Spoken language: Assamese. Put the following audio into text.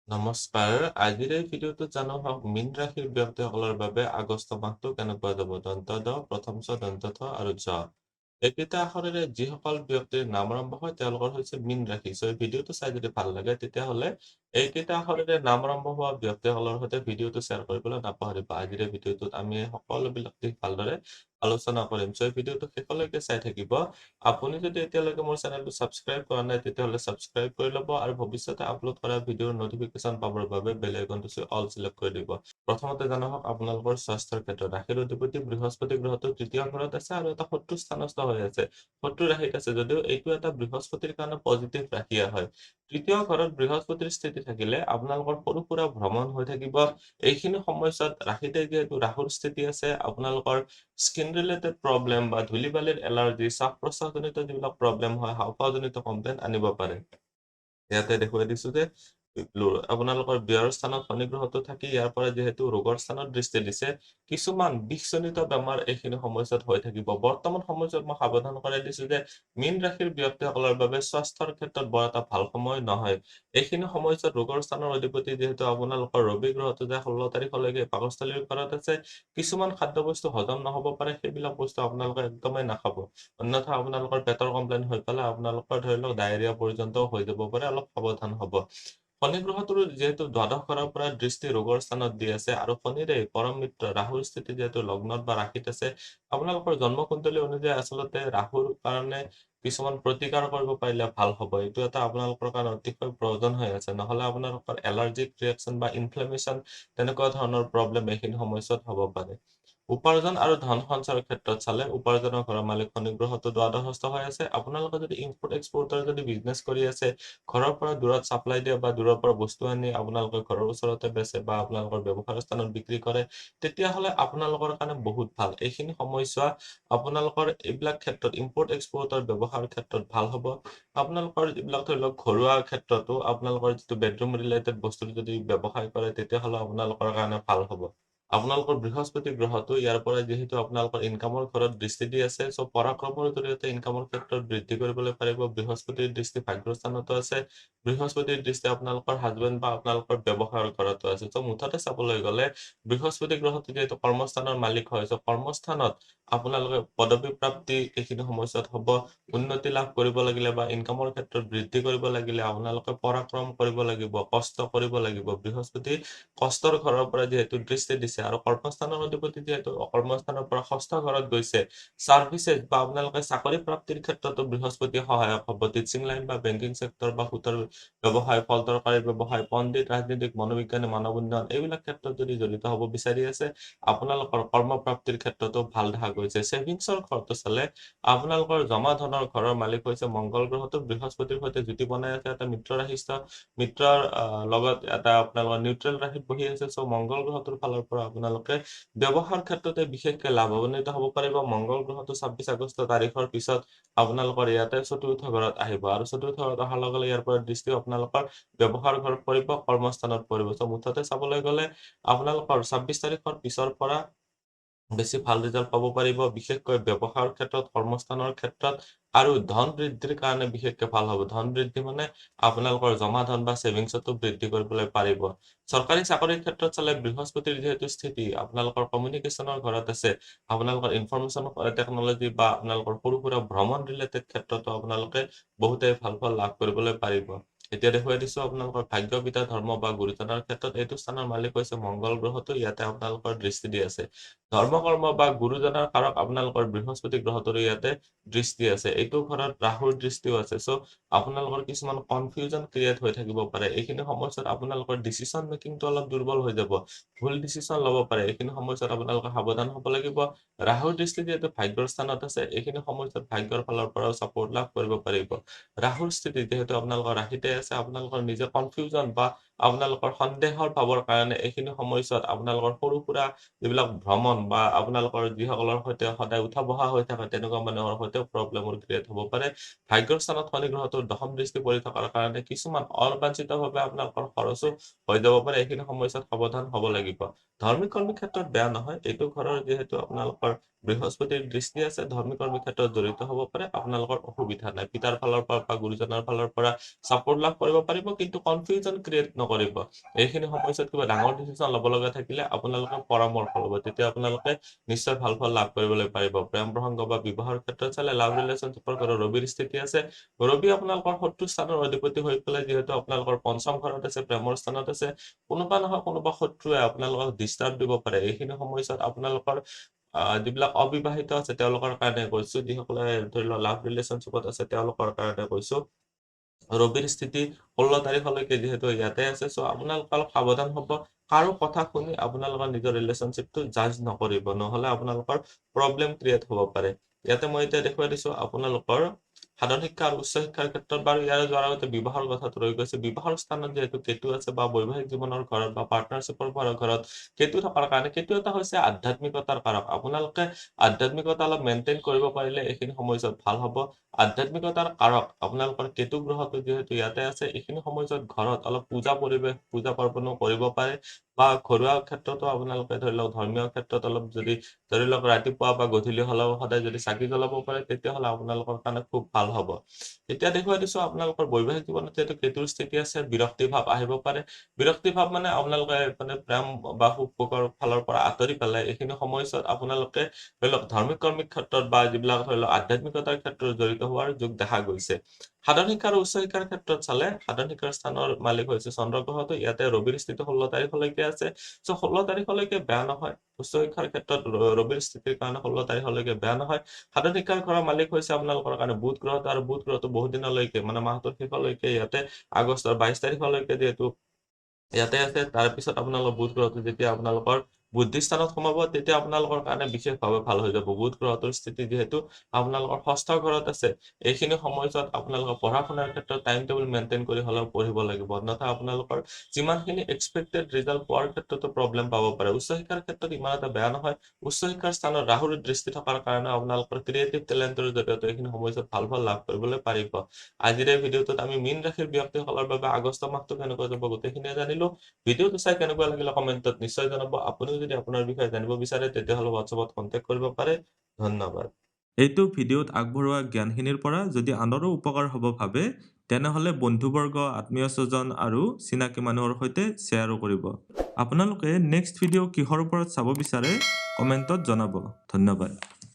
নমস্কাৰ। আজিৰ এই ভিডিঅ'টোত জানো হওক মীন ৰাশিৰ ব্যক্তিসকলৰ বাবে আগষ্ট মাহটো কেনেকুৱা যাব। দন্ত দ, প্ৰথম চ, দন্ত থ আৰু জ। এইকেইটা আখৰেৰে যিসকল ব্যক্তিৰ নাম আৰম্ভ হয় তেওঁলোকৰ হৈছে মীন ৰাশি। চ' এই ভিডিঅ'টো চাই যদি ভাল লাগে তেতিয়াহ'লে এইকেইটা আখৰেৰে নাম আৰম্ভ হোৱা ব্যক্তিসকলৰ সৈতে ভিডিঅ'টো শ্বেয়াৰ কৰিবলৈ নাপাহৰিবা। আজিৰ এই ভিডিঅ'টোত আমি সকলোবিলাক দিশ ভালদৰে আলোচনা কৰিম। চ' এই ভিডিঅ'টো শেষলৈকে চাই থাকিব। আপুনি যদি এতিয়ালৈকে মোৰ চেনেলটো ছাবস্ক্ৰাইব কৰা নাই তেতিয়াহ'লে ছাবস্ক্ৰাইব কৰি ল'ব আৰু ভৱিষ্যতে আপলোড কৰা ভিডিঅ'ৰ নটিফিকেশ্যন পাবৰ বাবে বেল আইকনটো চুই অল চিলেক্ট কৰি দিব। প্ৰথমতে জানো হওক আপোনালোকৰ স্বাস্থ্যৰ ক্ষেত্ৰত ৰাশিৰ অধিপতি বৃহস্পতি গ্ৰহটো তৃতীয় ঘৰত আছে আৰু এটা শত্ৰু স্থানস্থ হৈ আছে। শত্ৰু ৰাশিত আছে যদিও এইটো এটা বৃহস্পতিৰ কাৰণে পজিটিভ ৰাশিয়ে হয়। তৃতীয় ঘৰত বৃহস্পতিৰ স্থিতি থাকিলে আপোনালোকৰ সৰু সুৰা ভ্ৰমণ হৈ থাকিব। এইখিনি সময়ছোৱাত ৰাশিতে যিহেতু ৰাহুৰ স্থিতি আছে আপোনালোকৰ স্কিন ৰিলেটেড প্ৰব্লেম বা ধূলি বালিৰ এলাৰ্জি শ্বাস প্ৰশ্বাসজনিত যিবিলাক প্ৰব্লেম হয় হাঁওফাঁওজনিত কমপ্লেইন আনিব পাৰে। ইয়াতে দেখুৱাই দিছো যে আপোনালোকৰ ব্যয়ৰ স্থানত শনি গ্ৰহটো থাকি ইয়াৰ পৰা যিহেতু ৰোগৰ স্থানত দৃষ্টি দিছে কিছুমান বিষজনিত বেমাৰ এইখিনি সময়ছোৱাত হৈ থাকিব। বৰ্তমান সময়ছোৱাত মই সাৱধান কৰাই দিছো যে মীন ৰাশিৰ ব্যক্তিসকলৰ বাবে স্বাস্থ্যৰ ক্ষেত্ৰত বৰ এটা ভাল সময় নহয়। এইখিনি সময়ছোৱাত ৰোগৰ স্থানৰ অধিপতি যিহেতু আপোনালোকৰ ৰবি গ্ৰহটো যে 16 তাৰিখলৈকে পাকস্থলীৰ ঘৰত আছে কিছুমান খাদ্য বস্তু হজম নহ'ব পাৰে সেইবিলাক বস্তু আপোনালোকে একদমেই নাখাব। অন্যথা আপোনালোকৰ পেটৰ কমপ্লেইন হৈ পেলাই আপোনালোকৰ ধৰি লওক ডায়েৰিয়া পৰ্যন্তও হৈ যাব পাৰে। অলপ সাৱধান হ'ব। শনি গ্ৰহটোৰ যিহেতু দ্বাদশ ঘৰৰ পৰা দৃষ্টি ৰোগৰ স্থানত দি আছে আৰু শনিৰে পৰম মিত্ৰ ৰাহুৰ স্থিতি যিহেতু লগ্নত বা ৰাশিত আছে আপোনালোকৰ জন্মকুণ্ডলী অনুযায়ী আচলতে ৰাহুৰ কাৰণে কিছুমান প্ৰতিকাৰ কৰিব পাৰিলে ভাল হ'ব। এইটো এটা আপোনালোকৰ কাৰণে অতিকৈ প্ৰয়োজন হৈ আছে। নহ'লে আপোনালোকৰ এলাৰ্জিক ৰিয়েকশ্যন বা ইনফ্লেমেশ্যন তেনেকুৱা ধৰণৰ প্ৰব্লেম এইখিনি সময়ছোৱাত হ'ব পাৰে। উপাৰ্জন আৰু ধন সঞ্চয়ৰ ক্ষেত্ৰত চালে উপাৰ্জনৰ ঘৰৰ মালিক শনি গ্ৰহটো দ্বাদশস্থ হৈ আছে। আপোনালোকে যদি ইম্পৰ্ট এক্সপৰ্টৰ যদি বিজনেছ কৰি আছে ঘৰৰ পৰা দূৰত চাপ্লাই দিয়ে বা দূৰৰ পৰা বস্তু আনি আপোনালোকৰ ঘৰৰ ওচৰতে বেচে বা আপোনালোকৰ ব্যৱসায়ৰ স্থানত বিক্ৰী কৰে তেতিয়াহ'লে আপোনালোকৰ কাৰণে বহুত ভাল। এইখিনি সময়ছোৱা আপোনালোকৰ এইবিলাক ক্ষেত্ৰত ইম্পৰ্ট এক্সপৰ্টৰ ব্যৱসায়ৰ ক্ষেত্ৰত ভাল হ'ব। আপোনালোকৰ যিবিলাক ধৰি লওক ঘৰুৱা ক্ষেত্ৰতো আপোনালোকৰ যিটো বেডৰুম ৰিলেটেড বস্তু যদি ব্যৱসায় কৰে তেতিয়াহ'লে আপোনালোকৰ কাৰণে ভাল হ'ব। আপোনালোকৰ বৃহস্পতি গ্ৰহটো ইয়াৰ পৰা যিহেতু আপোনালোকৰ ইনকামৰ ঘৰত দৃষ্টি দি আছে চ' পৰাক্ৰমৰ জৰিয়তে ইনকামৰ ক্ষেত্ৰত বৃদ্ধি কৰিবলৈ পাৰিব। বৃহস্পতিৰ দৃষ্টি ভাগ্যৰ স্থানতো আছে। বৃহস্পতিৰ দৃষ্টি আপোনালোকৰ হাজবেণ্ড বা আপোনালোকৰ ব্যৱসায়ৰ ঘৰতো আছে। চ' মুঠতে চাবলৈ গ'লে বৃহস্পতি গ্ৰহটো যিহেতু কৰ্মস্থানৰ মালিক হয় চ' কৰ্মস্থানত আপোনালোকে পদবী প্ৰাপ্তি এইখিনি সময়ছোৱাত হ'ব। উন্নতি লাভ কৰিব লাগিলে বা ইনকামৰ ক্ষেত্ৰত বৃদ্ধি কৰিব লাগিলে আপোনালোকে পৰাক্ৰম কৰিব লাগিব, কষ্ট কৰিব লাগিব। বৃহস্পতি কষ্টৰ ঘৰৰ পৰা যিহেতু দৃষ্টি দিছে আৰু কৰ্মস্থানৰ অধিপতি যিহেতু কৰ্মস্থানৰ পৰা ষষ্ঠ ঘৰত গৈছে চাৰ্ভিচেছ বা আপোনালোকে চাকৰি প্ৰাপ্তিৰ ক্ষেত্ৰতো বৃহস্পতি সহায়ক হ'ব। টিচিং লাইন বা বেংকিং চেক্টৰ বা সুতৰ ব্যৱসায়, ফল তৰকাৰী ব্যৱসায়, পণ্ডিত, ৰাজনীতিক, মনোবিজ্ঞানী, মানৱ উন্নয়ন এইবিলাক ক্ষেত্ৰত যদি জড়িত হ'ব বিচাৰি আছে আপোনালোকৰ কৰ্মপ্ৰাপ্তিৰ ক্ষেত্ৰতো ভাল দেখা গৈছে। ছেভিংছৰ ঘৰটো চালে আপোনালোকৰ জমা ধনৰ ঘৰৰ মালিক হৈছে মংগল গ্ৰহটো বৃহস্পতিৰ সৈতে যুতি বনাই আছে এটা মিত্ৰ ৰাশিস্থ মিত্ৰৰ লগত এটা আপোনালোকৰ নিউট্ৰেল ৰাশিত বহি আছে। চ' মংগল গ্ৰহটোৰ ফালৰ পৰা আপোনালোকে ব্যৱসায়ৰ ক্ষেত্ৰতে বিশেষকৈ লাভান্বিত হ'ব পাৰিব। মংগল গ্ৰহটো 26 আগষ্ট তাৰিখৰ পিছত আপোনালোকৰ ইয়াতে চতুৰ্থ ঘৰত আহিব আৰু চতুৰ্থ ঘৰত অহাৰ লগে লগে ইয়াৰ পৰা দৃষ্টি আপোনালোকৰ ব্যৱসায়ৰ ঘৰত পৰিব, কৰ্মস্থানত পৰিব। চ' মুঠতে চাবলৈ গ'লে আপোনালোকৰ 26 তাৰিখৰ পিছৰ পৰা বেছি ভাল ৰিজাল্ট পাব পাৰিব। বিশেষকৈ ব্যৱসায়ৰ ক্ষেত্ৰত, কৰ্মস্থানৰ ক্ষেত্ৰত আৰু ধন বৃদ্ধিৰ কাৰণে বিশেষকৈ ভাল হ'ব। ধন বৃদ্ধি মানে আপোনালোকৰ জমা ধন বা ছেভিংছতো বৃদ্ধি কৰিবলৈ পাৰিব। চৰকাৰী চাকৰিৰ ক্ষেত্ৰত চালে বৃহস্পতিৰ যিহেতু স্থিতি আপোনালোকৰ কমিউনিকেশ্যনৰ ঘৰত আছে আপোনালোকৰ ইনফৰমেশ্যন টেকনলজি বা আপোনালোকৰ সৰু সুৰা ভ্ৰমণ ৰিলেটেড ক্ষেত্ৰতো আপোনালোকে বহুতেই ভাল ফল লাভ কৰিবলৈ পাৰিব। এতিয়া দেখুৱাই দিছো আপোনালোকৰ ভাগ্য পিতা ধৰ্ম বা গুৰুজনাৰ ক্ষেত্ৰত এইটো স্থানৰ মালিক হৈছে মংগল গ্ৰহটো ইয়াতে আপোনালোকৰ দৃষ্টি দি আছে। ধৰ্ম কৰ্ম বা গুৰুজনাৰ কাৰক আপোনালোকৰ বৃহস্পতি গ্ৰহটোৰো ইয়াতে দৃষ্টি আছে। এইটো ঘৰত ৰাহুৰ দৃষ্টিও আছে। চ' আপোনালোকৰ কিছুমান কনফিউজন ক্ৰিয়েট হৈ থাকিব পাৰে। এইখিনি সময়ছোৱাত আপোনালোকৰ ডিচিশ্যন মেকিংটো অলপ দুৰ্বল হৈ যাব। ভুল ডিচিশ্যন ল'ব পাৰে। এইখিনি সময়ছোৱাত আপোনালোকে সাৱধান হ'ব লাগিব। ৰাহুৰ দৃষ্টি যিহেতু ভাগ্যৰ স্থানত আছে এইখিনি সময়ছোৱাত ভাগ্যৰ ফালৰ পৰাও ছাপোৰ্ট লাভ কৰিব পাৰিব। ৰাহুৰ স্থিতি যিহেতু আপোনালোকৰ ৰাশিতে আছে আপোনালোকৰ নিজে কনফিউজন বা আপোনালোকৰ সন্দেহৰ ভাৱৰ কাৰণে এইখিনি সময়ছোৱাত আপোনালোকৰ সৰু সুৰা যিবিলাক ভ্ৰমণ বা আপোনালোকৰ যিসকলৰ সৈতে সদায় উঠা বহা হৈ থাকে তেনেকুৱা মানুহৰ সৈতেও প্ৰব্লেমৰ ক্ৰিয়েট হ'ব পাৰে। ভাগ্যৰ স্থানত শনি গ্ৰহটোৰ দশম দৃষ্টি পৰি থকাৰ কাৰণে কিছুমান অবাঞ্ছিতভাৱে আপোনালোকৰ খৰচো হৈ যাব পাৰে। এইখিনি সময়ছোৱাত সাৱধান হ'ব লাগিব। ধৰ্মিক কৰ্মীৰ ক্ষেত্ৰত বেয়া নহয়। এইটো ঘৰৰ যিহেতু আপোনালোকৰ বৃহস্পতিৰ দৃষ্টি আছে ধৰ্মিক কৰ্মীৰ ক্ষেত্ৰত জড়িত হ'ব পাৰে। আপোনালোকৰ অসুবিধা নাই। পিতাৰ ফালৰ পৰা বা গুৰুজনাৰ ফালৰ পৰা ছাপোৰ্ট লাভ কৰিব পাৰিব, কিন্তু কনফিউজন ক্ৰিয়েট নকৰিব। এইখিনি সময়ছোৱাত কিবা ডাঙৰ ডিচিশ্যন ল'ব লগা থাকিলে আপোনালোকে পৰামৰ্শ ল'ব, তেতিয়া আপোনালোকে নিশ্চয় ভাল ফল লাভ কৰিবলৈ পাৰিব। প্ৰেম প্ৰসংগ বা বিবাহৰ ক্ষেত্ৰত চালে লাভ ৰিলেশ্যনশ্বিপৰ ঘৰত ৰবিৰ স্থিতি আছে। ৰবি আপোনালোকৰ শত্ৰু স্থানৰ অধিপতি হৈ পেলাই যিহেতু আপোনালোকৰ পঞ্চম ঘৰত আছে, প্ৰেমৰ স্থানত আছে, কোনোবা নহয় কোনোবা শত্ৰুৱে আপোনালোকক ডিষ্টাৰ্ব দিব পাৰে। এইখিনি সময়ছোৱাত আপোনালোকৰ যিবিলাক অবিবাহিত আছে তেওঁলোকৰ কাৰণে কৈছো, যিসকলে ধৰি লওক লাভ ৰিলেশ্যনশ্বিপত আছে তেওঁলোকৰ কাৰণে কৈছো। ৰবিৰ স্থিতি 16 তাৰিখলৈকে যিহেতু ইয়াতে আছে, চ' আপোনালোক অলপ সাৱধান হ'ব। কাৰো কথা শুনি আপোনালোকৰ নিজৰ ৰিলেশ্যনশ্বিপটো জাজ নকৰিব, নহ'লে আপোনালোকৰ প্ৰব্লেম ক্ৰিয়েট হ'ব পাৰে। ইয়াতে মই এতিয়া দেখুৱাই দিছো আপোনালোকৰ সাধাৰণ শিক্ষা আৰু উচ্চ শিক্ষাৰ ক্ষেত্ৰত বাৰু ইয়াৰে যোৱাৰ আগতে বিবাহৰ কথাটো ৰৈ গৈছে। বিবাহৰ স্থানত যিহেতু কেতু আছে বা বৈবাহিক জীৱনৰ ঘৰত বা পাৰ্টনাৰশ্বিপৰ ঘৰত কেতু থকাৰ কাৰণে কেতু এটা হৈছে আধ্যাত্মিকতাৰ কাৰক। আপোনালোকে আধ্যাত্মিকতা অলপ মেইনটেইন কৰিব পাৰিলে এইখিনি সময়ছোৱাত ভাল হ'ব। আধ্যাত্মিকতাৰ কাৰক আপোনালোকৰ কেতু গ্ৰহটো যিহেতু ইয়াতে আছে, এইখিনি সময়ছোৱাত ঘৰত অলপ পূজা পৰিৱেশ, পূজা পাৰ্বণো কৰিব পাৰে, বা ঘৰুৱা ক্ষেত্ৰতো আপোনালোকে ধৰি লওক ধৰ্মীয় ক্ষেত্ৰত অলপ যদি ধৰি লওক ৰাতিপুৱা বা গধূলি হ'লেও সদায় যদি চাকি জ্বলাব পাৰে, তেতিয়াহ'লে আপোনালোকৰ কাৰণে খুব ভাল হ'ব। এতিয়া দেখুৱাই দিছো আপোনালোকৰ বৈবাহিক জীৱনত যিহেতু কেতুৰ স্থিতি আছে, বিৰক্তি ভাৱ আহিব পাৰে। বিৰক্তি ভাৱ মানে আপোনালোকে প্ৰেম বা সুখৰ ফালৰ পৰা আঁতৰি পেলাই এইখিনি সময়ছোৱাত আপোনালোকে ধৰি লওক ধাৰ্মিক কৰ্মিক ক্ষেত্ৰত বা যিবিলাক ধৰি লওক আধ্যাত্মিকতাৰ ক্ষেত্ৰত জড়িত হোৱাৰ যোগ দেখা গৈছে। সাধাৰণ শিক্ষা আৰু উচ্চ শিক্ষাৰ ক্ষেত্ৰত চালে সাধাৰণ শিক্ষাৰ স্থানৰ মালিক হৈছে চন্দ্ৰ গ্ৰহটো, ইয়াতে ৰবিৰ স্থিতি 16 তাৰিখলৈকে আছে। চ' 16 তাৰিখলৈকে বেয়া নহয়। উচ্চ শিক্ষাৰ ক্ষেত্ৰত ৰবিৰ স্থিতিৰ কাৰণে 16 তাৰিখলৈকে বেয়া নহয়। সাধাৰণ শিক্ষাৰ ঘৰৰ মালিক হৈছে আপোনালোকৰ কাৰণে বুধ গ্ৰহটো, আৰু বুধ গ্ৰহটো বহুত দিনলৈকে মানে মাহটোৰ শেষলৈকে ইয়াতে আগষ্টৰ 22 তাৰিখলৈকে যিহেতু ইয়াতে আছে। তাৰপিছত আপোনালোকৰ বুধ গ্ৰহটো যেতিয়া আপোনালোকৰ বুদ্ধি স্থানত সোমাব, তেতিয়া আপোনালোকৰ কাৰণে বিশেষভাৱে ভাল হৈ যাব। বুধ গ্ৰহটোৰ স্থিতি যিহেতু আপোনালোকৰ ষষ্ঠ ঘৰত আছে, এইখিনি সময়ছোৱাত আপোনালোকৰ পঢ়া শুনাৰ ক্ষেত্ৰত টাইম টেবুল মেইনটেইন কৰি হ'লেও পঢ়িব লাগিব, অন্যথা আপোনালোকৰ যিমানখিনি এক্সপেক্টেড ৰিজাল্ট পোৱাৰ ক্ষেত্ৰতো প্ৰব্লেম পাব পাৰে। উচ্চ শিক্ষাৰ ক্ষেত্ৰত ইমান এটা বেয়া নহয়। উচ্চ শিক্ষাৰ স্থানত ৰাহুৰ দৃষ্টি থকাৰ কাৰণে আপোনালোকৰ ক্ৰিয়েটিভ টেলেণ্টৰ জৰিয়তে এইখিনি সময়ছোৱাত ভাল ফল লাভ কৰিবলৈ পাৰিব। আজিৰ এই ভিডিঅ'টোত আমি মীন ৰাশিৰ ব্যক্তিসকলৰ বাবে আগষ্ট মাহটো কেনেকৈ যাব গোটেইখিনিয়ে জানিলো। ভিডিঅ'টো চাই কেনেকুৱা লাগিলে কমেণ্টত নিশ্চয় জনাব। আপুনিও যদি আপোনাৰ বিষয়ে জানিব বিচাৰে তেতিয়াহ'লে হোৱাটছএপত কণ্টেক্ট কৰিব পাৰে। ধন্যবাদ। এইটো ভিডিঅ'ত আগবঢ়োৱা জ্ঞানখিনিৰ পৰা যদি আনৰো উপকাৰ হ'ব ভাবে, তেনেহ'লে বন্ধুবৰ্গ, আত্মীয় স্বজন আৰু চিনাকি মানুহৰ সৈতে শ্বেয়াৰো কৰিব। আপোনালোকে নেক্সট ভিডিঅ' কিহৰ ওপৰত চাব বিচাৰে কমেণ্টত জনাব। ধন্যবাদ।